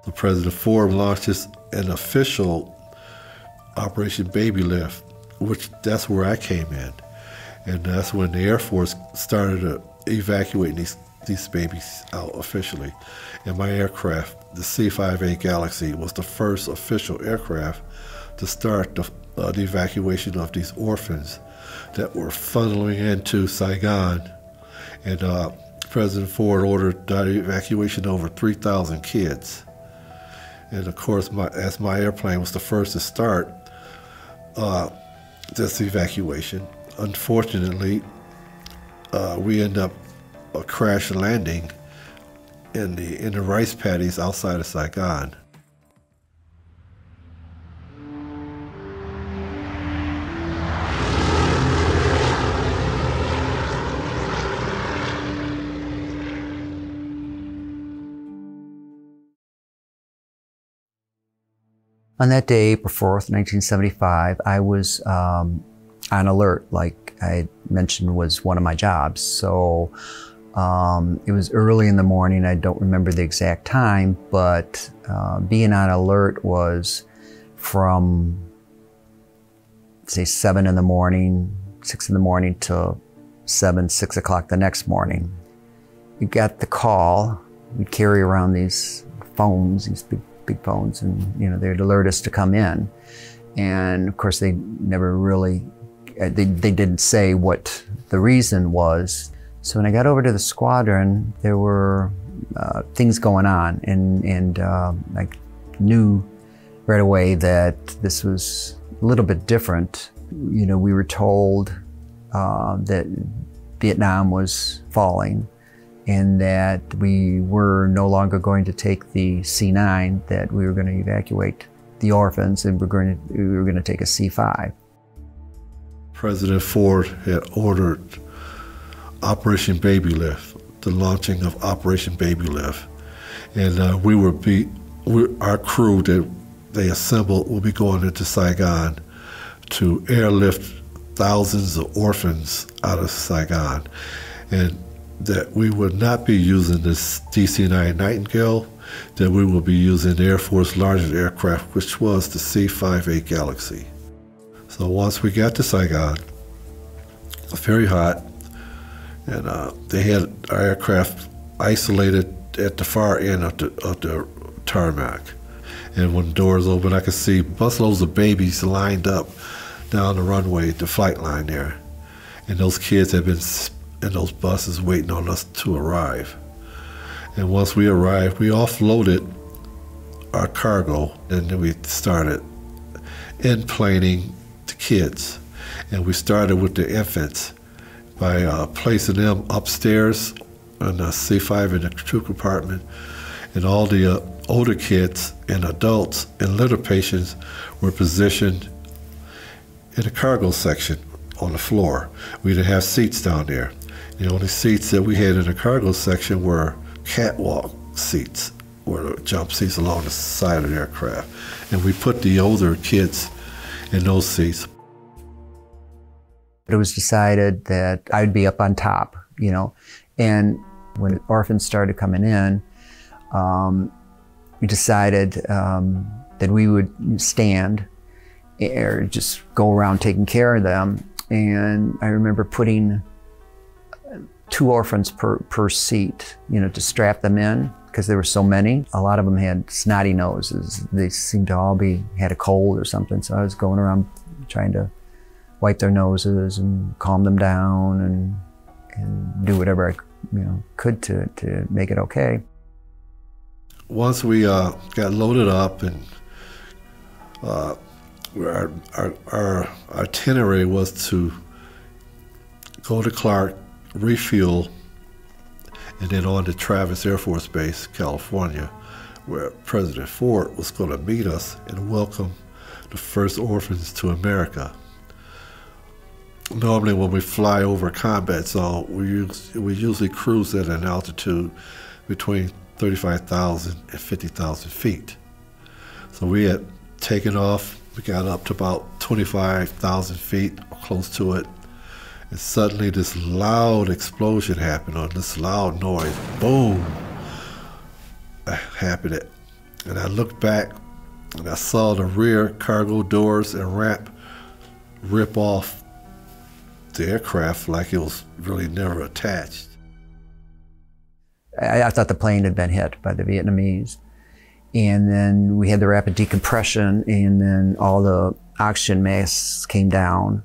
So President Ford launched an official Operation Babylift, which that's where I came in. And that's when the Air Force started evacuating these babies out officially. And my aircraft, the C-5A Galaxy, was the first official aircraft to start the evacuation of these orphans that were funneling into Saigon. And President Ford ordered the evacuation of over 3,000 kids. And of course, as my airplane was the first to start this evacuation, unfortunately, we ended up crash landing in the rice paddies outside of Saigon. On that day, April 4th, 1975, I was on alert, like I mentioned was one of my jobs. So it was early in the morning. I don't remember the exact time, but being on alert was from, say, 7 in the morning, 6 in the morning till 7, 6 o'clock the next morning. You got the call. We'd carry around these phones, these big phones, and they'd alert us to come in. And of course, they never really, they didn't say what the reason was. So when I got over to the squadron, there were things going on, and I knew right away that this was a little bit different. We were told that Vietnam was falling, and that we were no longer going to take the C-9, that we were going to evacuate the orphans, and we were going to take a C-5. President Ford had ordered Operation Babylift, the launching of Operation Babylift, and our crew that they assembled will be going into Saigon to airlift thousands of orphans out of Saigon, and that we would not be using this DC-9 Nightingale, that we will be using the Air Force's largest aircraft, which was the C-5A Galaxy. So once we got to Saigon, it was very hot, and they had our aircraft isolated at the far end of the tarmac. And when the doors opened, I could see busloads of babies lined up down the runway, the flight line there. And those kids had been in those buses waiting on us to arrive. And once we arrived, we offloaded our cargo, and then we started enplaning the kids. And we started with the infants by placing them upstairs in the C-5 in the crew compartment, and all the older kids and adults and litter patients were positioned in the cargo section on the floor. We didn't have seats down there. The only seats that we had in the cargo section were catwalk seats, or jump seats along the side of the aircraft. And we put the older kids in those seats. It was decided that I'd be up on top, and when orphans started coming in, we decided that we would stand or just go around taking care of them. And I remember putting 2 orphans per seat, to strap them in, because there were so many. A lot of them had snotty noses. They seemed to all had a cold or something. So I was going around trying to wipe their noses and calm them down and do whatever I could to make it okay. Once we got loaded up, and our itinerary was to go to Clark, refuel, and then on to Travis Air Force Base, California, where President Ford was going to meet us and welcome the first orphans to America. Normally when we fly over a combat zone, we usually cruise at an altitude between 35,000 and 50,000 feet. So we had taken off, we got up to about 25,000 feet, or close to it, and suddenly this loud explosion happened, or this loud noise, boom, happened And I looked back and I saw the rear cargo doors and ramp rip off the aircraft like it was really never attached. I thought the plane had been hit by the Vietnamese. And then we had the rapid decompression, and then all the oxygen masks came down.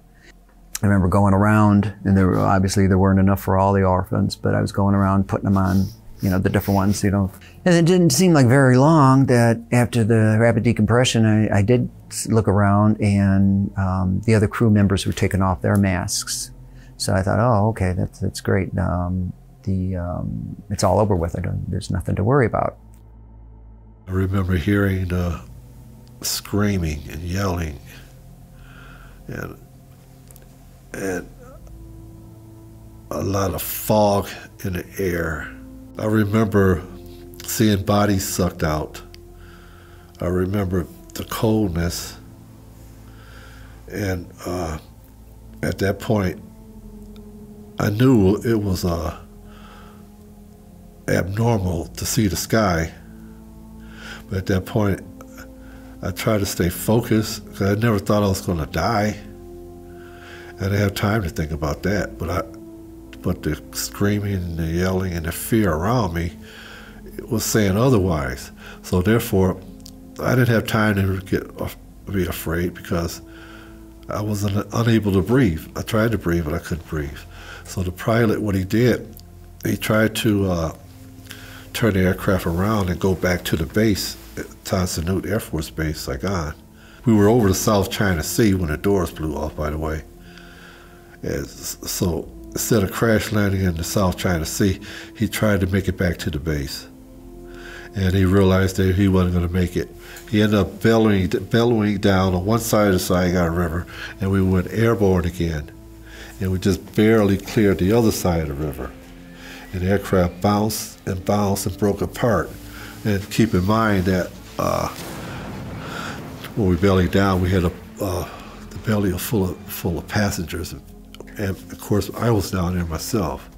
I remember going around, and obviously there weren't enough for all the orphans, but I was going around putting them on, you know, the different ones, you know. And it didn't seem like very long that after the rapid decompression, I did look around, and the other crew members were taking off their masks. So I thought, oh, okay, that's great. It's all over with. There's nothing to worry about. I remember hearing the screaming and yelling, and a lot of fog in the air. I remember seeing bodies sucked out. I remember the coldness, and at that point, I knew it was abnormal to see the sky. But at that point, I tried to stay focused because I never thought I was going to die. I didn't have time to think about that. But the screaming and the yelling and the fear around me was saying otherwise. So therefore, I didn't have time to be afraid because I was unable to breathe. I tried to breathe, but I couldn't breathe. So the pilot, what he did, he tried to turn the aircraft around and go back to the base at Son Nhut Air Base, Saigon. We were over the South China Sea when the doors blew off, by the way. And so instead of crash landing in the South China Sea, he tried to make it back to the base. And he realized that he wasn't going to make it. He ended up bellowing down on one side of the Saigon River, and we went airborne again. And we just barely cleared the other side of the river. And the aircraft bounced and broke apart. And keep in mind that when we bellied down, we had the belly full of passengers, and of course I was down there myself.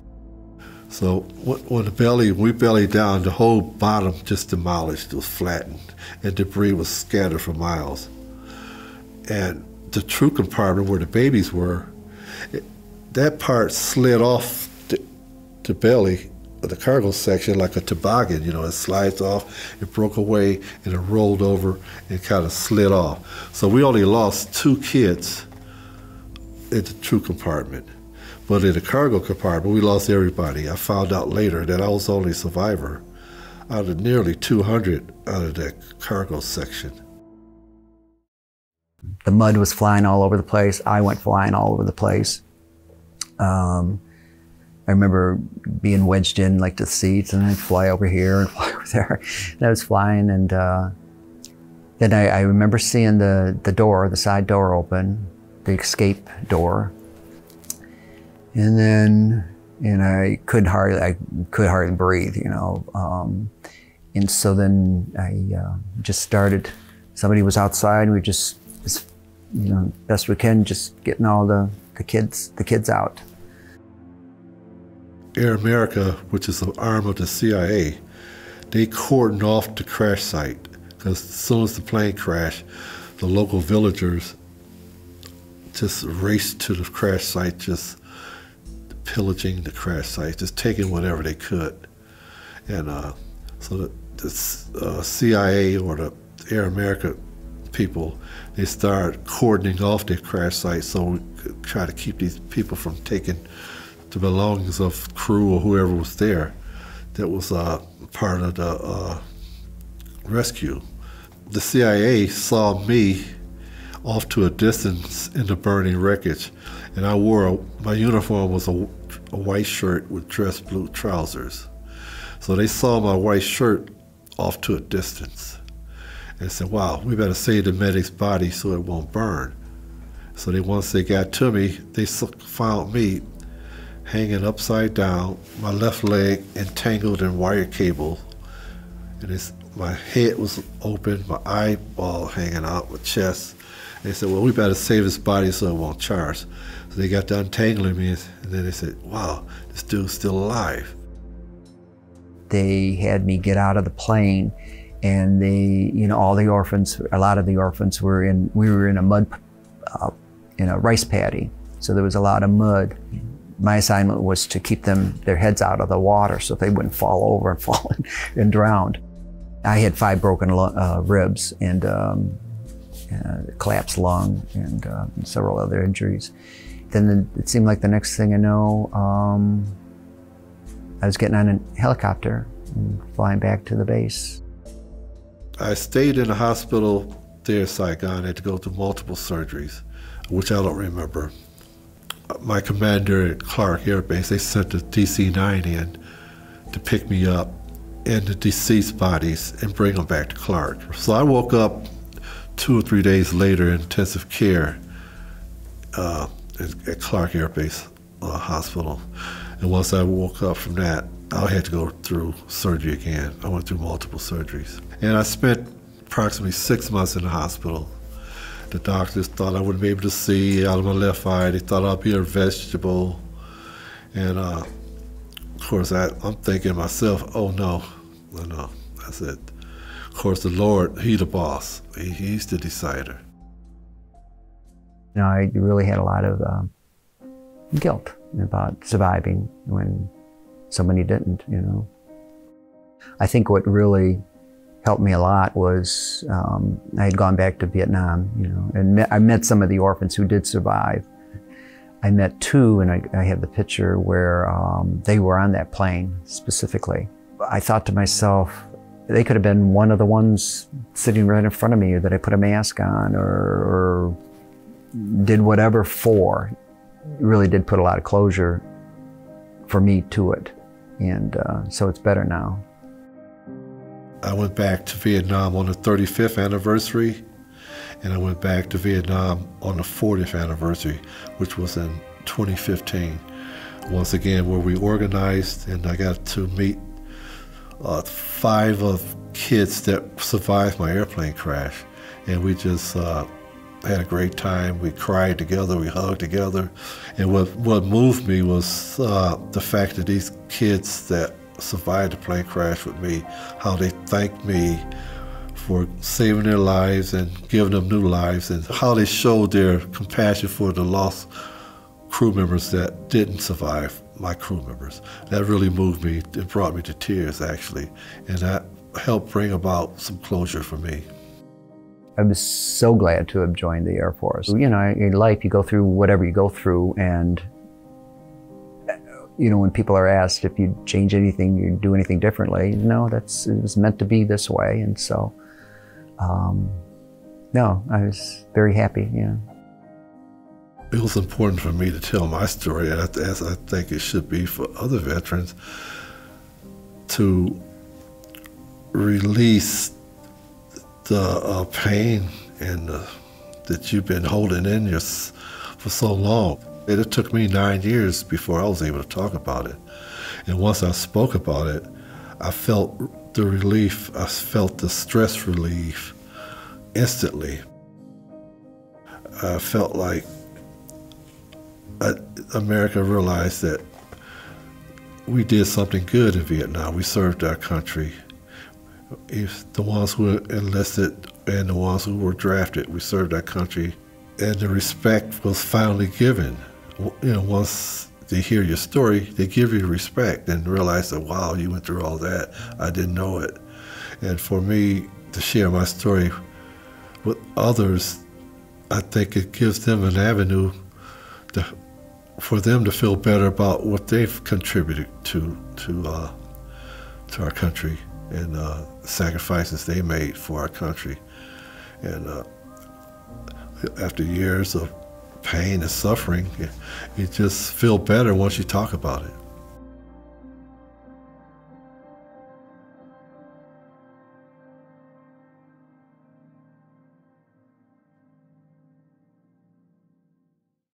So when we bellied down, the whole bottom just demolished. It was flattened, and debris was scattered for miles. And the crew compartment where the babies were, that part slid off the belly of the cargo section like a toboggan. You know, it slides off, it broke away, and it rolled over and kind of slid off. So we only lost 2 kids in the crew compartment. But in the cargo compartment, we lost everybody. I found out later that I was the only survivor out of nearly 200 out of that cargo section. The mud was flying all over the place. I went flying all over the place. I remember being wedged in like the seats, and I'd fly over here and fly over there. And I was flying, and then I remember seeing the side door open, the escape door. And then, I could hardly breathe, you know. And so then I just started. Somebody was outside. We just, you know, best we can, just getting all the kids out. Air America, which is an arm of the CIA, they cordoned off the crash site because as soon as the plane crashed, the local villagers just raced to the crash site, just pillaging the crash site, just taking whatever they could. And so the CIA or the Air America people, they started cordoning off their crash site so we could try to keep these people from taking the belongings of crew or whoever was there that was part of the rescue. The CIA saw me off to a distance in the burning wreckage, and my uniform was a white shirt with dress blue trousers. So they saw my white shirt off to a distance and said, wow, we better save the medic's body so it won't burn. So once they got to me, they found me hanging upside down, my left leg entangled in wire cable, and my head was open, my eyeball hanging out, my chest. They said, well, we better save his body so it won't charge. So they got to untangling me, and then they said, wow, this dude's still alive. They had me get out of the plane, And all the orphans, a lot of the orphans we were in a mud, in a rice paddy. So there was a lot of mud. My assignment was to keep their heads out of the water so they wouldn't fall over and fall and drown. I had 5 broken ribs and collapsed lung and several other injuries. Then it seemed like the next thing I know, I was getting on a helicopter and flying back to the base. I stayed in a hospital there in Saigon. I had to go through multiple surgeries, which I don't remember. My commander at Clark Air Base, they sent the DC-9 in to pick me up and the deceased bodies and bring them back to Clark. So I woke up 2 or 3 days later in intensive care at Clark Air Base Hospital. And once I woke up from that, I had to go through surgery again. I went through multiple surgeries. And I spent approximately 6 months in the hospital. The doctors thought I wouldn't be able to see out of my left eye. They thought I'd be a vegetable. And of course, I'm thinking to myself, oh no, that's it. Of course, the Lord, He's the boss. He's the decider. I really had a lot of guilt about surviving when so many didn't, I think what really helped me a lot was I had gone back to Vietnam, and I met some of the orphans who did survive. I met 2, and I have the picture where they were on that plane specifically. I thought to myself, they could have been one of the ones sitting right in front of me that I put a mask on or did whatever for. It really did put a lot of closure for me to it. And so it's better now. I went back to Vietnam on the 35th anniversary, and I went back to Vietnam on the 40th anniversary, which was in 2015. Once again, where we organized, and I got to meet 5 of kids that survived my airplane crash. And we just had a great time. We cried together, we hugged together. And what moved me was the fact that these kids that survived the plane crash with me, how they thanked me for saving their lives and giving them new lives, and how they showed their compassion for the lost crew members that didn't survive, my crew members. That really moved me. It brought me to tears, actually, and that helped bring about some closure for me. I was so glad to have joined the Air Force. In life, you go through whatever you go through, and when people are asked if you change anything, you do anything differently, no, it was meant to be this way. And so, no, I was very happy, It was important for me to tell my story, as I think it should be for other veterans, to release the pain and that you've been holding in for so long. It took me 9 years before I was able to talk about it. And once I spoke about it, I felt the relief, I felt the stress relief instantly. I felt like America realized that we did something good in Vietnam. We served our country. If the ones who were enlisted and the ones who were drafted, we served our country. And the respect was finally given. Once they hear your story, they give you respect and realize that, wow, you went through all that. I didn't know it. And for me to share my story with others, I think it gives them an avenue for them to feel better about what they've contributed to our country and sacrifices they made for our country. And after years of pain and suffering, you just feel better once you talk about it.